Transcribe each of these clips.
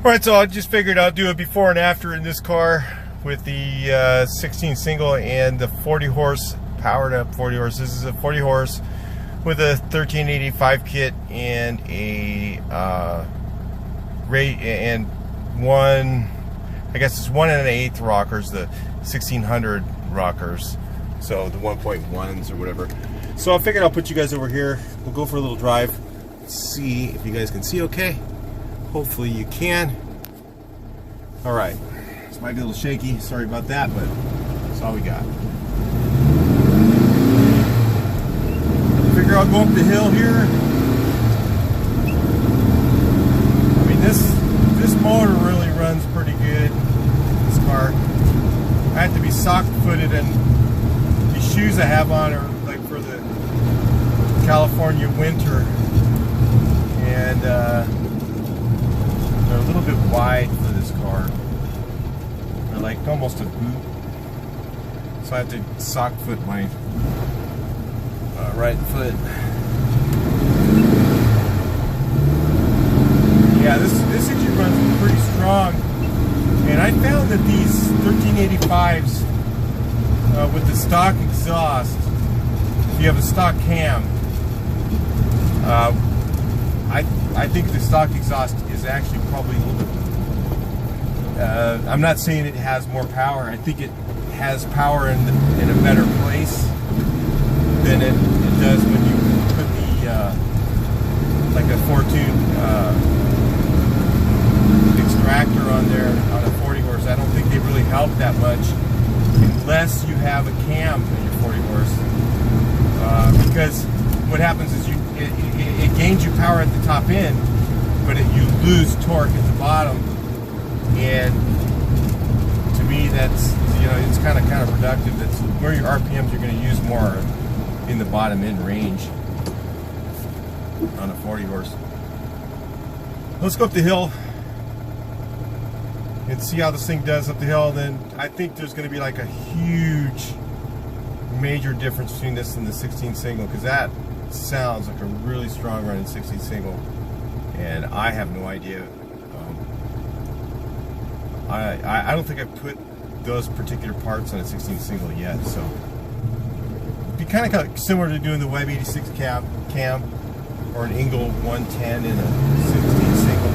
Alright, so I just figured I'll do a before and after in this car with the 16 single and the 40 horse, powered up 40 horse. This is a 40 horse with a 1385 kit and a one, I guess it's 1 1/8 rockers, the 1600 rockers, so the 1.1s or whatever. So I figured I'll put you guys over here. We'll go for a little drive, see if you guys can see okay. Hopefully you can. All right, this might be a little shaky, sorry about that, but that's all we got. Figure I'll go up the hill here. I mean, this motor really runs pretty good, this car. I have to be sock footed, and these shoes I have on are like for the California winter, and they're a little bit wide for this car. They're like almost a boot. So I have to sock foot my right foot. Yeah, this engine runs pretty strong. And I found that these 1385s with the stock exhaust, if you have a stock cam, I think the stock exhaust is actually probably a little bit, I'm not saying it has more power. I think it has power in a better place than it does when you put the, like a 4-tune extractor on there on a 40 horse. I don't think they really help that much unless you have a cam in your 40 horse. Because what happens is it gains you power at the top end, but you lose torque at the bottom. And to me, that's, you know, it's kind of counterproductive. That's where your RPMs you're going to use more in the bottom end range on a 40 horse. Let's go up the hill and see how this thing does up the hill. And then I think there's going to be like a huge major difference between this and the 16 single, because that sounds like a really strong running 16 single, and I have no idea. I don't think I've put those particular parts on a 16 single yet, so it'd be kind of similar to doing the Web 86 cam or an Engel 110 in a 16 single.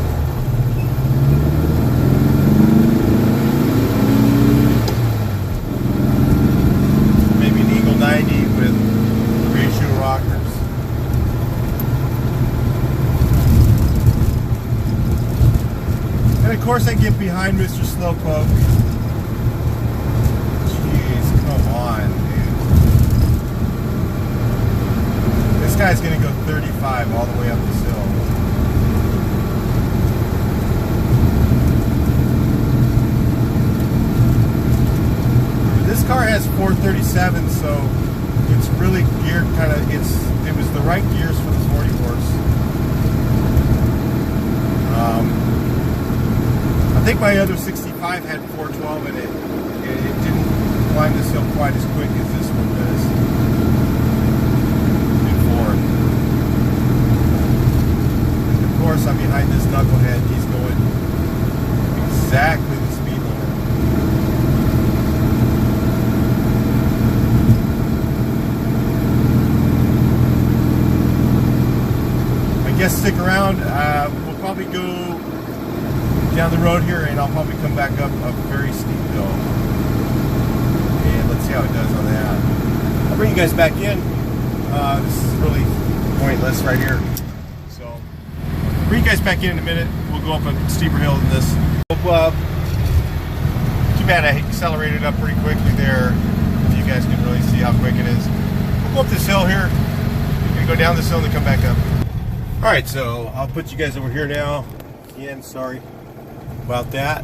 Maybe an Engel 90 with ratio rockers. And of course I get behind Mr. Slowpoke. Jeez, come on, dude. This guy's gonna go 35 all the way up this hill. This car has 437, so it's really geared it was the right gears for the 40 horse. I think my other 65 had 412 in it, and it didn't climb this hill quite as quick as this one does. Before. And of course, I'm behind this knucklehead. He's going exactly the speed limit. I guess stick around. We'll probably go down the road here, and I'll probably come back up a very steep hill, and let's see how it does on that. I'll bring you guys back in. This is really pointless right here, so I'll bring you guys back in a minute. We'll go up a steeper hill than this. Too bad I accelerated up pretty quickly there. You guys can really see how quick it is. We'll go up this hill here. We're gonna go down this hill and then come back up. All right, so I'll put you guys over here now. Again, sorry about that.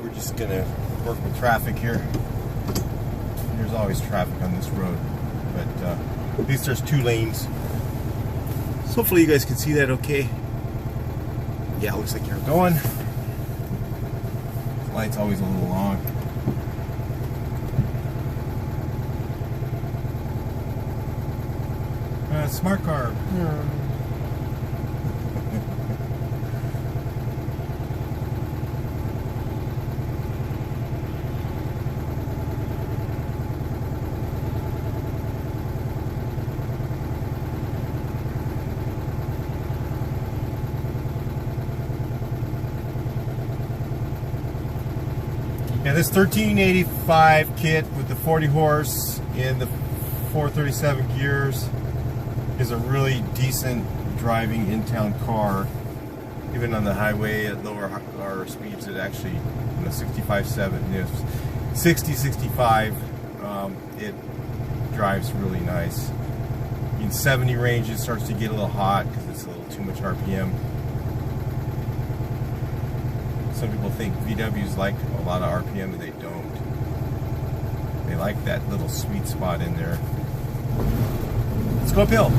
We're just gonna work with traffic here. There's always traffic on this road, but at least there's 2 lanes. So hopefully you guys can see that okay. Yeah, it looks like you're going. The light's always a little long. Smart car. Yeah, this 1385 kit with the 40 horse in the 437 gears is a really decent driving in-town car. Even on the highway at lower speeds, it actually, you know, 65, 60, 65, it drives really nice. In 70 range, it starts to get a little hot because it's a little too much RPM. Some people think VWs like a lot of RPM, and they don't. They like that little sweet spot in there. Let's go uphill.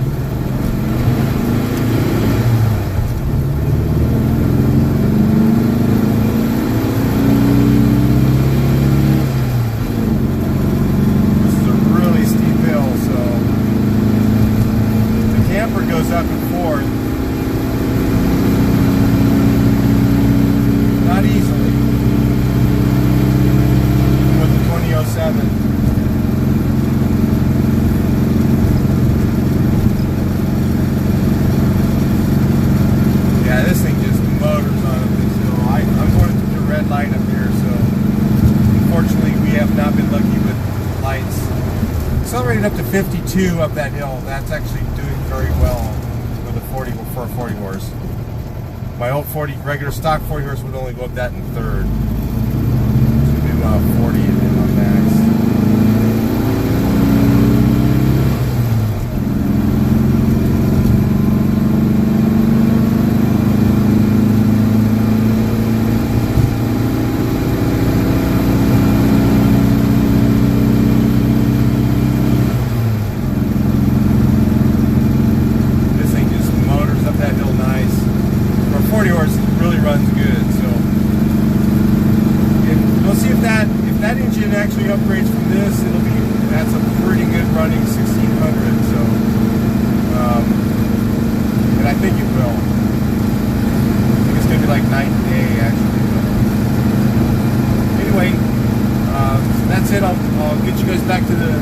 This is a really steep hill, so the camper goes up and forth. Not easily with the 2007. Yeah, this thing just motors on up this hill. I'm going through the red light up here, so unfortunately we have not been lucky with lights. Accelerated up to 52 up that hill. That's actually doing very well with a 40 for a 40 horse. My old 40 regular stock 40 horse would only go up that in third. So maybe about 40 and then on max. This thing just motors up that hill nice. 40 horse really runs good, so we'll see if that engine actually upgrades from this. That's a pretty good running 1600. So, and I think it will. I think it's gonna be like night and day actually. But anyway, that's it. I'll get you guys back to the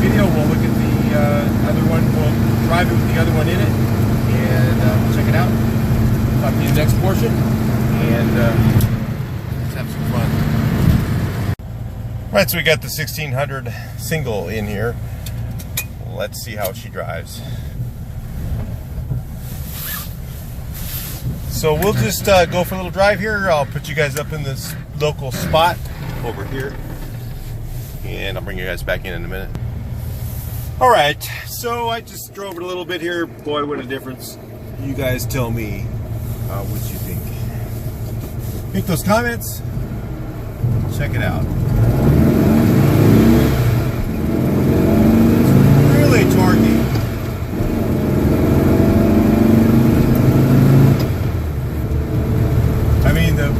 video. We'll look at the other one. We'll drive it with the other one in it, and check it out. Talk to you in the next portion, and let's have some fun. Right, so we got the 1600 single in here. Let's see how she drives. So we'll just go for a little drive here. I'll put you guys up in this local spot over here, and I'll bring you guys back in a minute. All right, so I just drove it a little bit here. Boy, what a difference. You guys tell me what you think. Make those comments. Check it out. It's really torquey. I mean, the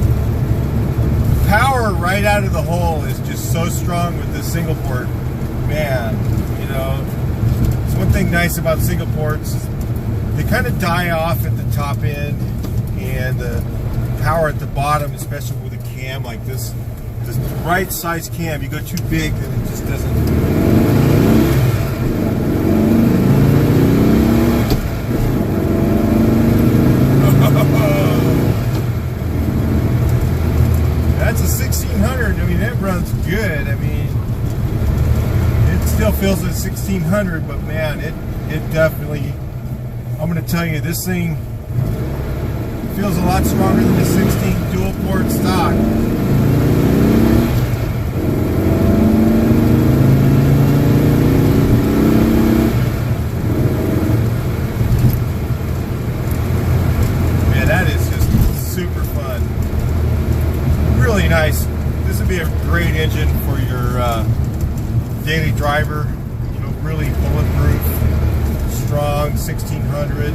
power right out of the hole is just so strong with this single port. Man, you know, it's one thing nice about single ports. They kind of die off at the top end, and the power at the bottom, especially with a cam like this right size cam. You go too big, then it just doesn't. That's a 1600. I mean, it runs good. I mean, it still feels like 1600, but man, it definitely. I'm going to tell you, this thing feels a lot stronger than the 16 dual port stock. Man, that is just super fun. Really nice. This would be a great engine for your daily driver. You know, really bulletproof, strong 1600.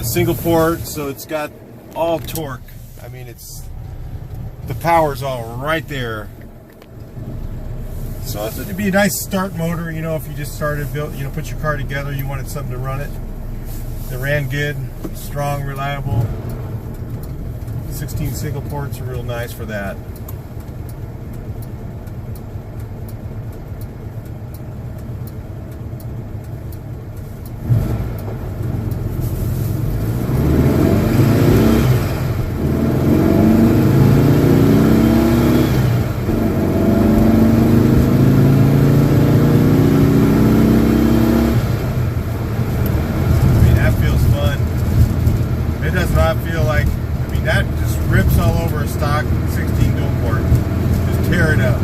Single port, so it's got all torque. I mean, the power's all right there. So it'd be a nice start motor, you know, if you just started put your car together, you wanted something to run it. It ran good, strong, reliable. 16 single ports are real nice for that. It does not feel like, I mean, that just rips all over a stock 16 dual port. Just tear it up.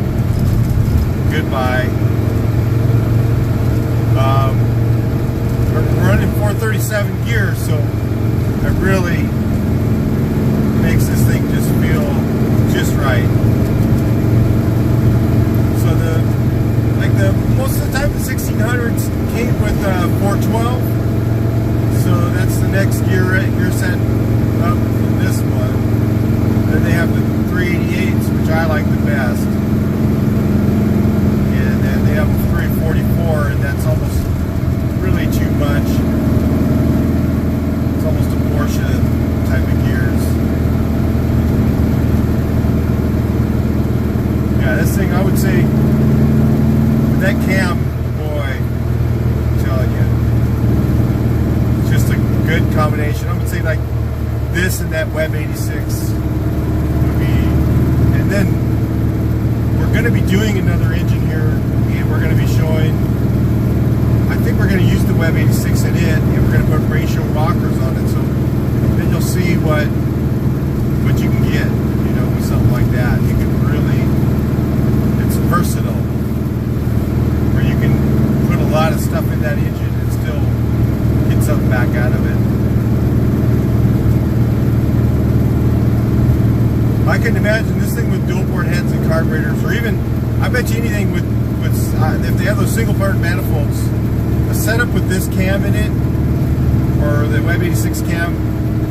Goodbye. We're running 437 gears, so it really makes this thing just feel just right. So most of the time the 1600s came with 412. So that's the next gear set up in this one. Then they have the 388s, which I like the best. And then they have a 344, and that's almost really too much. It's almost a Porsche type of gears. Yeah, this thing, I would say, with that cam, boy, I'm telling you, it's just a good combination. I would say like this and that Web 86 would be, and then we're going to be doing another engine here, and we're going to be showing, I think we're going to use the Web 86 in it, and we're going to put ratio rockers on it, so then you'll see what you can get, you know, with something like that. You can really, it's versatile, where you can put a lot of stuff in that engine and still get something back out of it. I can imagine this thing with dual port heads and carburetors, or even, I bet you anything with if they have those single part manifolds, a setup with this cam in it, or the Web 86 cam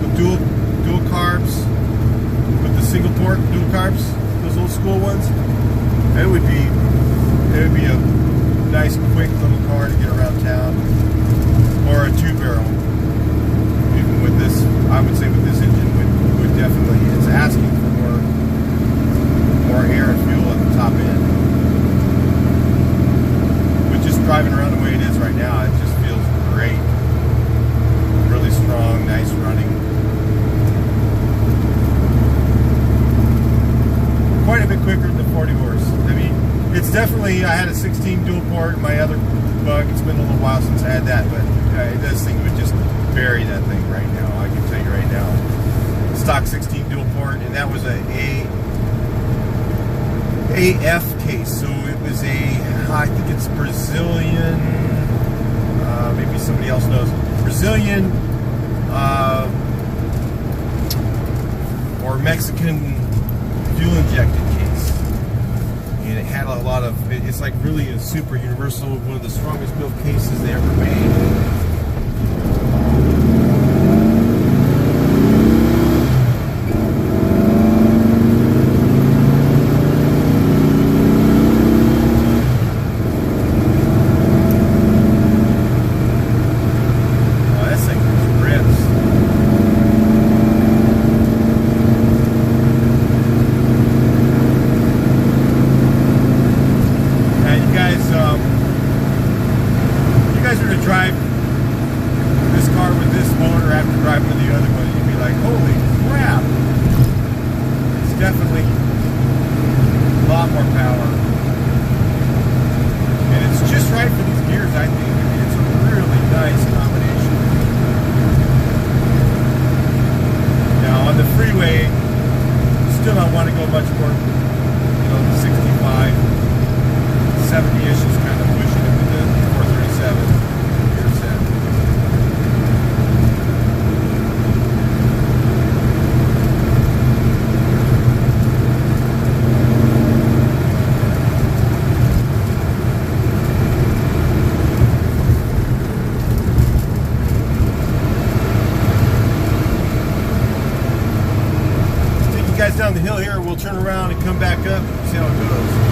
with dual carbs, with the single port dual carbs, those old school ones, it would be a nice quick little car to get around town, or a 2-barrel. Even with this, I would say with this engine would definitely, it's asking for more air and fuel at the top end. With just driving around the way it is right now, it just feels great. Really strong, nice running. Quite a bit quicker than the 40 horse. I mean, it's definitely, I had a 16 dual port in my other bug. It's been a little while since I had that, but this thing would just bury that thing right now. I can tell you right now. Stock 16 dual port, and that was a AF case, so it was I think it's Brazilian, maybe somebody else knows, Brazilian or Mexican fuel injected case, and it had a lot of, it's like really a super universal, one of the strongest built cases they ever made. Down the hill here, we'll turn around and come back up and see how it goes.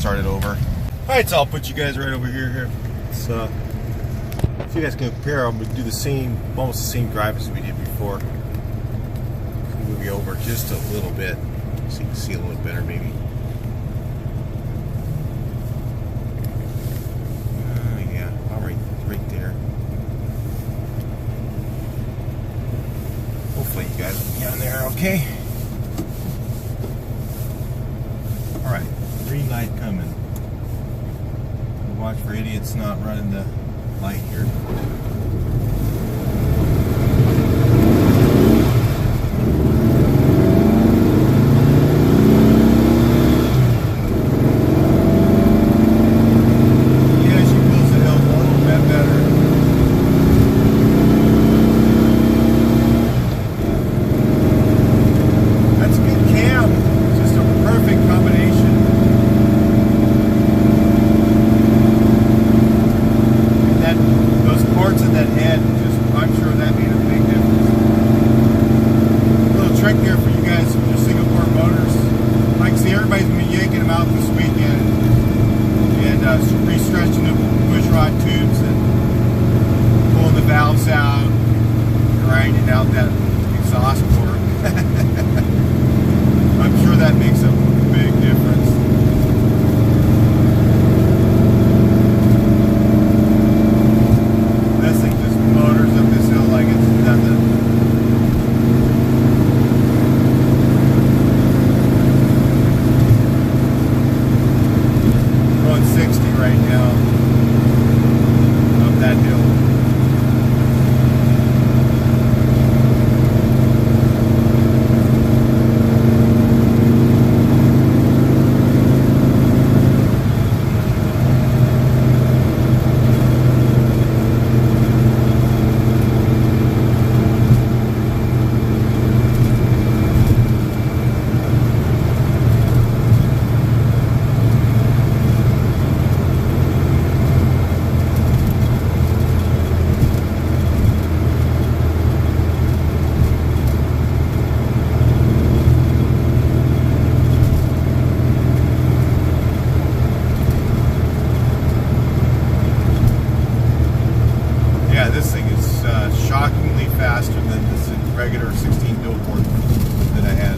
start it over. Alright, so I'll put you guys right over here. So if you guys can compare, I'm gonna do the same, almost the same drive as we did before. Move you over just a little bit so you can see a little better maybe. Yeah, right there. Hopefully you guys will be on there, okay? Alright, green light coming. Watch for idiots not running the light here. Restretching the push rod tubes and pulling the valves out, grinding out that exhaust port. I'm sure that makes a big difference. This thing just motors up this hill like it's nothing. Going 60 right now up that hill. This thing is shockingly faster than this regular 16 billboard that I had.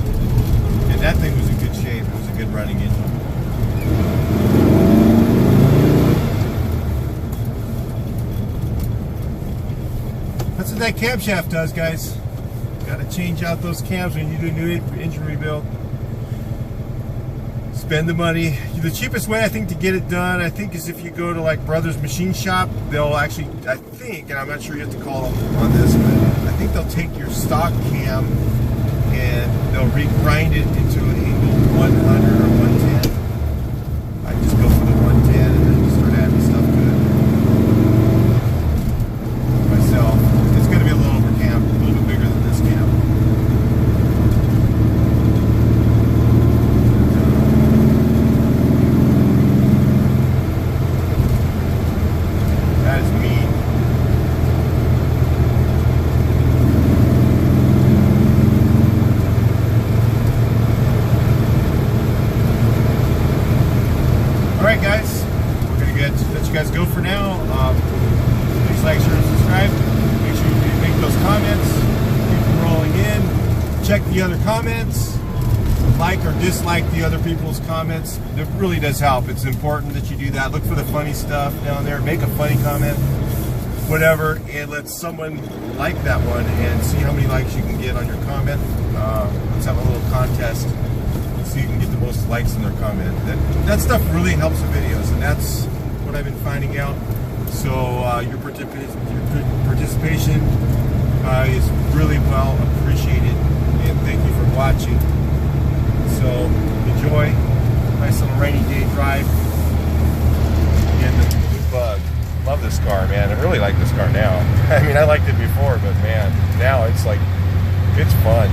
And that thing was in good shape. It was a good running engine. That's what that camshaft does, guys. Got to change out those cams when you do a new engine rebuild. Spend the money. The cheapest way I think to get it done, I think, is if you go to like Brothers Machine Shop. They'll actually, I think, and I'm not sure you have to call them on this, but I think they'll take your stock cam and they'll regrind it into an angle 100 or 110. I just go for the 110 and then just start adding stuff to it myself. It's going to be a little over cam, a little bit bigger than this cam. That is mean. Alright guys, we're going to let you guys go for now. Please like, share, and subscribe. Make sure you make those comments. Keep them rolling in. Check the other comments. Like or dislike the other people's comments. It really does help. It's important that you do that. Look for the funny stuff down there. Make a funny comment, whatever, and let someone like that one and see how many likes you can get on your comment. Let's have a little contest so you can get the most likes in their comment. That stuff really helps the videos, and that's what I've been finding out. So your participation is really well appreciated, and thank you for watching. So enjoy. Nice little rainy day drive in the blue bug. Love this car, man. I really like this car now. I mean, I liked it before, but man, now it's like, it's fun.